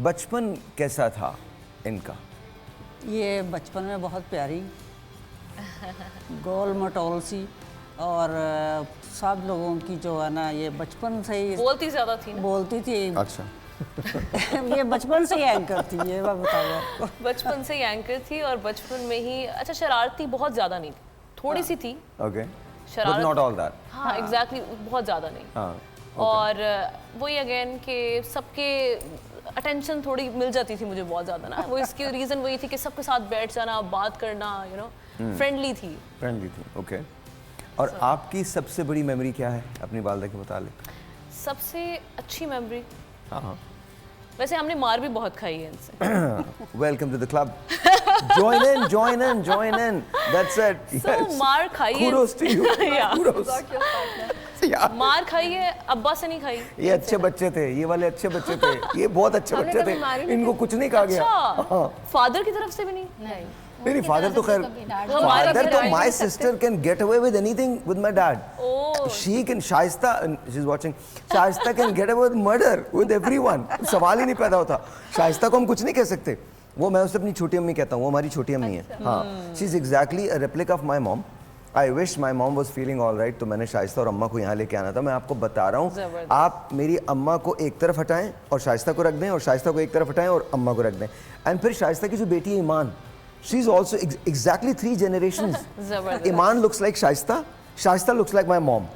बचपन कैसा था इनका? ये बचपन में बहुत प्यारी गोल मटोल सी और सब लोगों की जो है ना ये बचपन से ही बोलती ज़्यादा थी ना? बोलती थी। अच्छा। ये बचपन से ही एंकर थी, ये मैं बताऊँ आपको। बचपन से ही एंकर थी और बचपन में ही अच्छा शरारती बहुत ज़्यादा नहीं थी, थोड़ी सी थी ओके, शरारत। But not all that. हाँ एग्जैक्टली बहुत ज़्यादा नहीं। हाँ और वही अगेन कि सबके अटेंशन थोड़ी मिल जाती थी मुझे बहुत ज़्यादा ना, वो इसकी रीज़न वही थी कि सबके साथ बैठ जाना, बात करना, यू नो, फ्रेंडली थी। फ्रेंडली थी, ओके। और आपकी सबसे बड़ी मेमोरी क्या है अपनी वालदा के मुतालिक? सबसे अच्छी मेमोरी, हाँ, वैसे हमने मार भी बहुत खाई है इनसे। Welcome to the club. Join in, join in, join in. That's it. So, मार खाई है। Kudos to you. Yeah. Kudos. Yeah. मार खाई है, अब्बा से नहीं खाई। ये अच्छे बच्चे थे, ये वाले अच्छे बच्चे थे, ये बहुत अच्छे बच्चे थे, इनको कुछ नहीं कहा गया। अच्छा, फादर की तरफ से भी नहीं? नहीं, फादर तो खैर, फादर तो my sister can get away with anything with my dad. Oh. She can, Shaista, she's watching, Shaista can get away with murder with everyone. सवाल ही नहीं पैदा होता। शाइस्ता को हम कुछ नहीं कह सकते। वो मैं उसे अपनी छोटी अम्मी कहता हूँ, वो हमारी छोटी अम्मी है। हाँ, she is exactly a replica of my mom. I wish my mom was feeling all right, तो मैंने शाइस्ता और अम्मा को यहाँ लेके आना था। मैं आपको बता रहा हूँ, आप मेरी अम्मा को एक तरफ हटाएं और शाइस्ता को रख दें, और शाइस्ता को एक तरफ हटाएं और अम्मा को रख दें। एंड फिर शाइस्ता की जो बेटी है ईमान, she is also exactly 3 generations. Iman looks like Shaista, Shaista looks like my mom,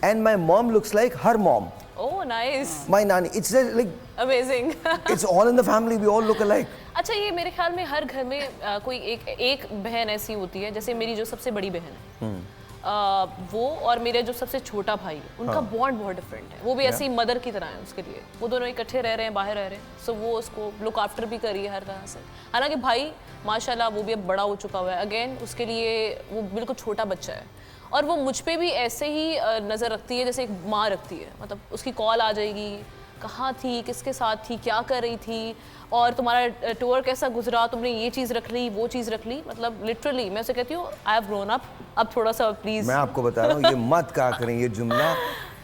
and my mom looks like her mom. Oh, nice. My nani. It's just like Amazing. it's all in the family. We all look alike. अच्छा, ये मेरे ख्याल में हर घर में कोई एक बहन ऐसी होती है, जैसे मेरी जो सबसे बड़ी बहन है, वो और मेरे जो सबसे छोटा भाई, उनका बॉन्ड बहुत डिफरेंट है। वो भी ऐसी मदर की तरह है उसके लिए। वो दोनों इकट्ठे रह रहे हैं, बाहर रह रहे हैं, सो वो उसको लुक आफ्टर भी करी है हर तरह से। हालांकि भाई माशाल्लाह वो भी अब बड़ा हो चुका हुआ है, अगेन उसके लिए वो बिल्कुल छोटा बच्चा है, और वो मुझ पे भी ऐसे ही नज़र रखती है जैसे एक माँ रखती है। मतलब उसकी कॉल आ जाएगी, कहाँ थी, किसके साथ थी, क्या कर रही थी, और तुम्हारा टूर कैसा गुजरा, तुमने ये चीज़ रख ली, वो चीज़ रख ली। मतलब लिटरली मैं उसे कहती हूँ आई हैव ग्रोन अप, अब थोड़ा सा प्लीज़। मैं आपको बता रहा हूँ, ये मत कहा करें ये जुमला।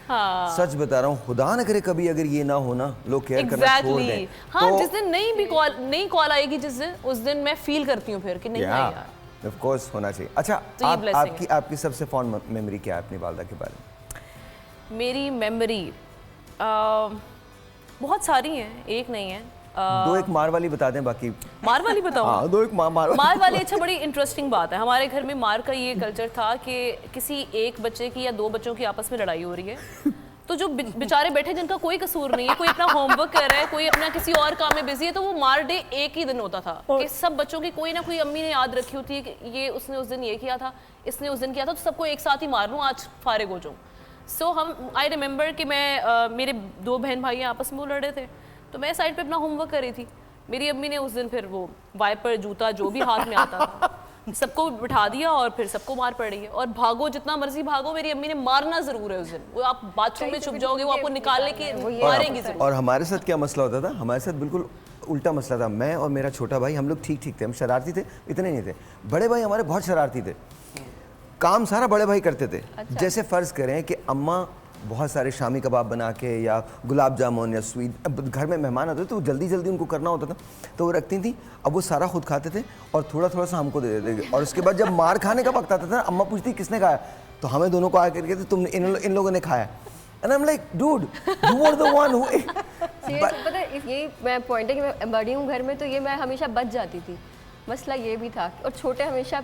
हाँ। सच बता रहा हूँ, खुदा न करे कभी अगर ये ना हो ना, लोग केयर करना छोड़ दें। हाँ, जिस दिन नहीं कॉल आएगी, जिस दिन उस दिन मैं फील करती हूँ फिर कि नहीं आई यार। ऑफ कोर्स होना चाहिए। अच्छा, तो आपकी सबसे फॉन्ड मेमोरी क्या है अपनी वालदा के बारे में? मेरी मेमोरी बहुत सारी हैं, एक नहीं है। दो एक मार वाली बता दें, बाकी मार वाली बताऊं? हाँ, दो एक मार वाली। अच्छा, बड़ी इंटरेस्टिंग बात है, हमारे घर में मार का ये कल्चर था कि किसी एक बच्चे की या 2 बच्चों की आपस में लड़ाई हो रही है, तो जो बेचारे बैठे जिनका कोई कसूर नहीं है, कोई अपना होमवर्क कर रहा है, कोई अपना किसी और काम में बिजी है, तो वो मार डे एक ही दिन होता था कि सब बच्चों की कोई ना कोई अम्मी ने याद रखी होती है कि ये उसने उस दिन ये किया था, इसने उस दिन किया था, तो सबको एक साथ ही मार लूँ, आज फारिग हो जाऊँ। सो आई रिमेंबर कि मैं मेरे 2 बहन भाई आपस में वो लड़ रहे थे, तो मैं साइड पे अपना होमवर्क कर रही थी। मेरी अम्मी ने उस दिन फिर वो वाइपर, जूता, जो भी हाथ में आता था, सबको बिठा दिया और फिर सबको मार पड़ रही है। और भागो, जितना मर्जी भागो, मेरी अम्मी ने मारना जरूर है उस दिन। वो आप बाथरूम में छुप जाओगे, वो आपको निकाल लेके मारेंगी जरूर। और हमारे साथ क्या मसला होता था, हमारे साथ बिल्कुल उल्टा मसला था। मैं और मेरा छोटा भाई, हम लोग ठीक थे, हम शरारती थे, इतने नहीं थे। बड़े भाई हमारे बहुत शरारती थे, काम सारा बड़े भाई करते थे। जैसे फ़र्ज़ करें कि अम्मा बहुत सारे शामी कबाब बना के या गुलाब जामुन या स्वीट, अब घर में मेहमान आते थे तो जल्दी जल्दी उनको करना होता था, तो वो रखती थी। अब वो सारा खुद खाते थे और थोड़ा थोड़ा सा हमको दे देते थे। और उसके बाद जब मार खाने का वक्त आता था, अम्मा पूछती किसने खाया, तो हमें दोनों को आकर कहते तुम इन लोगों ने खाया। And I am like dude, you were the one who. पता है, ये मैं पॉइंट है कि मैं बड़ी हूँ घर में, तो ये मैं हमेशा बच जाती थी। मसला ये भी था, और छोटे हमेशा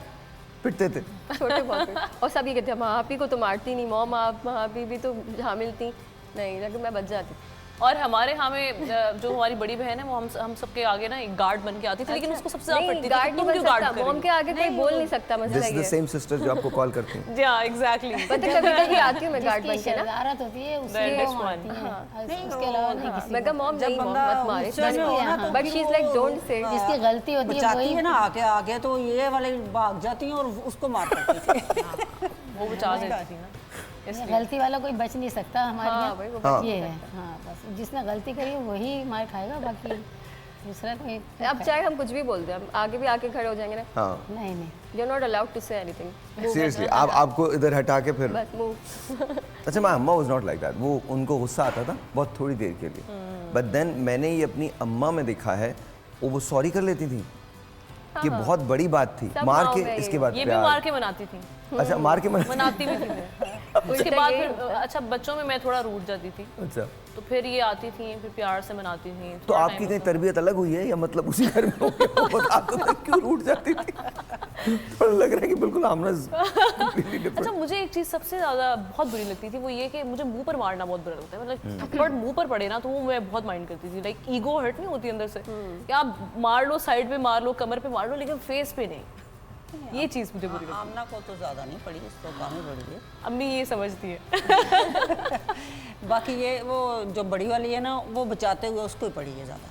पिटते थे, छोटे बहुत। और सब ये कहते हैं महापी को तो मारती नहीं मॉम, आप महापी भी तो शामिल थी नहीं, लेकिन मैं बच जाती। और हमारे यहाँ में जो हमारी बड़ी बहन है, वो हम सबके आगे ना एक गार्ड बन के आती थी, लेकिन उसको सबसे ज्यादा पड़ती थी कि तुम क्यों गार्ड कर रही हो? मॉम के आगे कोई बोल नहीं सकता, मसला ये। This is the same sister जो आपको कॉल करती हैं। Yeah, exactly. पता कभी-कभी आती हूँ मैं गार्ड बन के ना, शरारत होती है उसकी, वो मारती है, उसके अलावा नहीं किसी। मैं कहा मॉम नहीं, मॉम मत मारे, but she is like don't say. जिसकी गलती होती है वही है ना, आगे तो ये वाले भाग जाती हैं और उसको मार करती थी। वो बचा देती थी ना, गलती वाला कोई बच नहीं सकता हमारे यहाँ, ये है। हाँ, बस जिसने गलती करी वही मार खाएगा, बाकी दूसरा कोई। अब चाहे हम कुछ भी बोलते हैं, हम आगे भी आके खड़े हो जाएंगे ना। हाँ, नहीं नहीं, you are not allowed to say anything. Seriously आपको इधर हटा के फिर बस मूव। अच्छा, माय अम्मा वाज नॉट लाइक दैट। वो उनको गुस्सा आता था बहुत थोड़ी देर के लिए, बट देन मैंने ये अपनी अम्मा में देखा है, वो सॉरी कर लेती थी कि बहुत बड़ी बात थी, सब मार माँओं के में इसके बाद ये भी प्यार। मार के मनाती थी, अच्छा मार के मनाती भी थी मैं। उसके बाद फिर अच्छा बच्चों में मैं थोड़ा रूठ जाती थी, अच्छा तो फिर ये आती थी, फिर प्यार से मनाती थी। तो थोड़ा आपकी time कहीं होता। तरबियत अलग हुई है या मतलब उसी घर में हो गया? वो बता दो ना, क्यों रूठ जाती थी? थोड़ा लग रहा है कि बिल्कुल आमना अच्छा मुझे एक चीज़ सबसे ज़्यादा बहुत बुरी लगती थी, वो ये कि मुझे मुंह पर मारना बहुत बुरा लगता है। मतलब थप्पड़ मुंह पर पड़े ना तो वो मैं बहुत माइंड करती थी। लाइक ईगो हर्ट नहीं होती अंदर से कि आप मार लो, साइड पे मार लो, कमर पे मार लो, लेकिन फेस पे नहीं। ये चीज़ मुझे बुरी लगती है। आमना को तो ज़्यादा नहीं पड़ी, इसको कम ही पड़ी है। अम्मी ये समझती है। बाकी ये वो जो बड़ी वाली है ना, वो बचाते हुए उसको ही पड़ी है ज़्यादा।